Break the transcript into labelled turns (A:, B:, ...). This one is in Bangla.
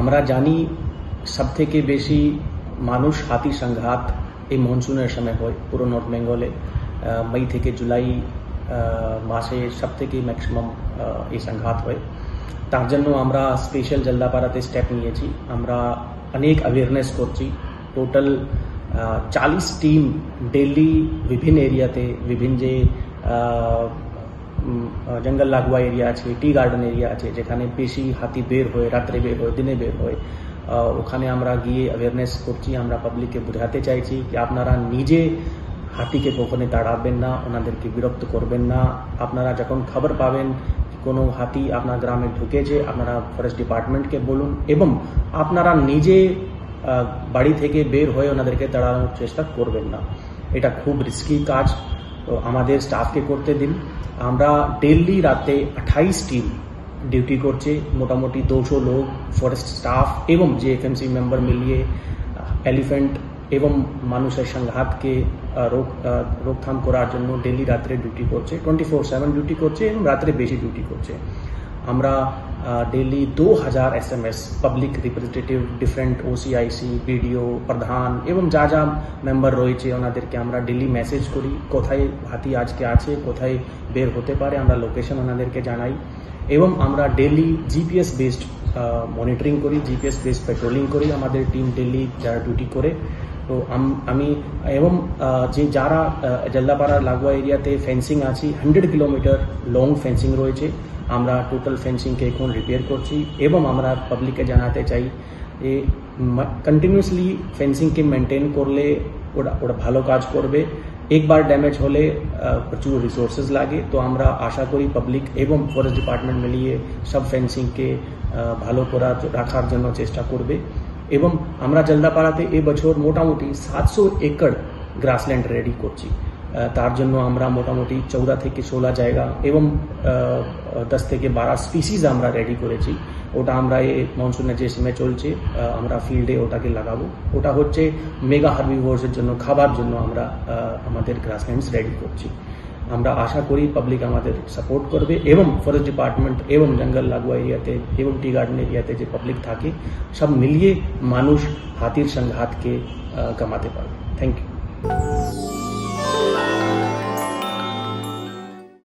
A: আমরা জানি সবথেকে বেশি মানুষ হাতি সংঘাত এই মনসুনের সময় হয় পুরো নর্থ বেঙ্গলে। মই থেকে জুলাই মাসে সবথেকে ম্যাক্সিমাম এই সংঘাত হয়। তার জন্য আমরা স্পেশাল জলদাপাড়াতে স্টেপ নিয়েছি। আমরা অনেক অ্যাওয়ারনেস করছি। টোটাল 40 টিম ডেলি বিভিন্ন এরিয়াতে, বিভিন্ন যে জঙ্গল লাগোয়া এরিয়া আছে, টি গার্ডেন এরিয়া আছে, যেখানে বেশি হাতি বের হয়, রাত্রে বের হয়, দিনে বের হয়, ওখানে আমরা গিয়ে অ্যাওয়ারনেস করছি। আমরা পাবলিককে বোঝাতে চাইছি যে আপনারা নিজে হাতিকে কখনো তাড়াবেন না, ওনাদেরকে বিরক্ত করবেন না। আপনারা যখন খবর পাবেন কোনো হাতি আপনার গ্রামে ঢুকেছে, আপনারা ফরেস্ট ডিপার্টমেন্টকে বলুন এবং আপনারা নিজে বাড়ি থেকে বের হয়ে ওনাদেরকে তাড়ানোর চেষ্টা করবেন না। এটা খুব রিস্কি কাজ, তো আমাদের স্টাফকে করতে দিন। আমরা ডেইলি রাতে 28 টিম ডিউটি করছে, মোটামুটি 200 লোক ফরেস্ট স্টাফ এবং JFMC মেম্বার মিলিয়ে এলিফ্যান্ট এবং মানুষের সংঘাতকে রোকথাম করার জন্য ডেইলি রাত্রে ডিউটি করছে, 24/7 ডিউটি করছে এবং রাত্রে বেশি ডিউটি করছে। আমরা daily 2000 SMS public representative, different OCIC, BDO, প্রধান এবং যা যা মেম্বার রয়েছে ওনাদেরকে আমরা ডেইলি মেসেজ করি কোথায় হাতি আজকে আছে, কোথায় বের হতে পারে, আমরা লোকেশন ওনাদেরকে জানাই এবং আমরা ডেইলি GPS বেসড মনিটরিং করি, GPS বেসড পেট্রোলিং করি আমাদের টিম ডেইলি যারা ডিউটি করে। তো আমি এবং যে যারা জলদাপাড়া লাগোয়া এরিয়াতে ফেন্সিং আছে, 100 কিলোমিটার লং ফেন্সিং রয়েছে, আমরা টোটাল ফেন্সিংকে এখন রিপেয়ার করছি এবং আমরা পাবলিককে জানাতে চাই যে কন্টিনিউসলি ফেন্সিংকে মেনটেন করলে ওটা ভালো কাজ করবে। একবার ড্যামেজ হলে প্রচুর রিসোর্সেস লাগে, তো আমরা আশা করি পাবলিক এবং ফরেস্ট ডিপার্টমেন্ট মিলিয়ে সব ফেন্সিংকে ভালো রাখার জন্য চেষ্টা করবে। এবং আমরা জলদাপাড়াতে এবছর মোটামুটি 700 একড় গ্রাসল্যান্ড রেডি করছি। তার জন্য আমরা মোটামুটি 14 থেকে 16 জায়গা এবং 10 থেকে 12 স্পিসিস আমরা রেডি করেছি। ওটা আমরা এই মনসুনের যে সময় চলছে আমরা ফিল্ডে ওটাকে লাগাবো। ওটা হচ্ছে মেগা হার্বিভোরসের জন্য, খাবার জন্য আমরা আমাদের গ্রাসল্যান্ডস রেডি করছি। আমরা আশা করি পাবলিক আমাদের সাপোর্ট করবে এবং ফরেস্ট ডিপার্টমেন্ট এবং জঙ্গল লাগোয়া এরিয়াতে এবং টি গার্ডেন এরিয়াতে যে পাবলিক থাকে সব মিলিয়ে মানুষ হাতির সংঘাতকে কমাতে পারবে। Thank you.